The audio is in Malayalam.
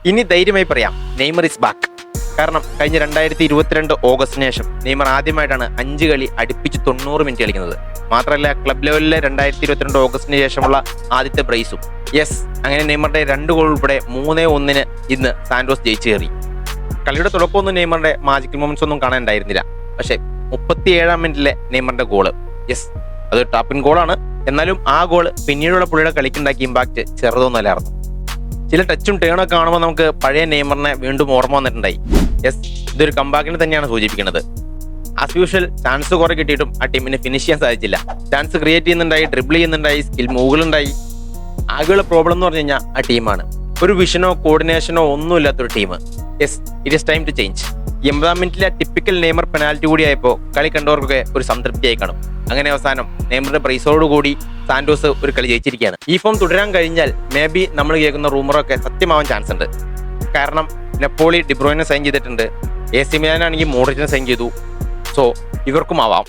ഇനി ധൈര്യമായി പറയാം, നെയ്മർ ഇസ് ബാക്ക്. കാരണം കഴിഞ്ഞ 2022 ഓഗസ്റ്റിന് ശേഷം നെയ്മർ ആദ്യമായിട്ടാണ് 5 കളി അടുപ്പിച്ച് 90 മിനിറ്റ് കളിക്കുന്നത്. മാത്രമല്ല ക്ലബ് ലെവലിലെ 2022 ഓഗസ്റ്റിന് ശേഷമുള്ള ആദ്യത്തെ ബ്രേസും. യെസ്, അങ്ങനെ നെയ്മറുടെ 2 ഗോൾ ഉൾപ്പെടെ 3-1 ഇന്ന് സാന്റോസ് ജയിച്ചു കയറി. കളിയുടെ തുടക്കമൊന്നും നെയ്മറുടെ മാജിക്കൽ മൊമെന്റ്സ് ഒന്നും കാണാനുണ്ടായിരുന്നില്ല. പക്ഷേ 37-ാം മിനിറ്റിലെ നെയ്മറിന്റെ ഗോള്, യെസ്, അത് ടാപ്പിൻ ഗോളാണ്. എന്നാലും ആ ഗോൾ പിന്നീടുള്ള പുള്ളിയുടെ കളിക്കുണ്ടാക്കിയ ഇമ്പാക്ട് ചെറുതൊന്നുമല്ലായിരുന്നു. ചില ടച്ചും ടേണൊക്കെ കാണുമ്പോൾ നമുക്ക് പഴയ നെയ്മറിനെ വീണ്ടും ഓർമ്മ വന്നിട്ടുണ്ടായി. യെസ്, ഇതൊരു കമ്പാക്കിനെ തന്നെയാണ് സൂചിപ്പിക്കുന്നത്. ആസ് യൂഷ്വൽ ചാൻസ് കുറെ കിട്ടിയിട്ടും ആ ടീമിന് ഫിനിഷ് ചെയ്യാൻ സാധിച്ചില്ല. ചാൻസ് ക്രിയേറ്റ് ചെയ്യുന്നുണ്ടായി, ഡ്രിബിൾ ചെയ്യുന്നുണ്ടായി, സ്കിൽ മൂവുകളുണ്ടായി. ആകെയുള്ള പ്രോബ്ലം എന്ന് പറഞ്ഞു കഴിഞ്ഞാൽ ആ ടീമാണ്. ഒരു വിഷനോ കോർഡിനേഷനോ ഒന്നുമില്ലാത്തൊരു ടീം. Yes, it is time to change. 80-ാം മിനിറ്റിലെ ടിപ്പിക്കൽ നെയ്മർ പെനാൽറ്റി കൂടിയായപ്പോൾ കളി കണ്ടവർക്കൊക്കെ ഒരു സംതൃപ്തിയായി കാണും. അങ്ങനെ അവസാനം നെയ്മറിന്റെ പ്രൈസോടുകൂടി സാന്റോസ് ഒരു കളി ജയിച്ചിരിക്കുകയാണ്. ഈ ഫോം തുടരാൻ കഴിഞ്ഞാൽ മേ ബി നമ്മൾ കേൾക്കുന്ന റൂമറൊക്കെ സത്യമാവാൻ ചാൻസ് ഉണ്ട്. കാരണം നെപ്പോളി ഡിബ്രോയിനെ സൈൻ ചെയ്തിട്ടുണ്ട്, AC മിലാനാണെങ്കിൽ മോഡ്രിച്ചിനെ സൈൻ ചെയ്തു. സോ ഇവർക്കും ആവാം.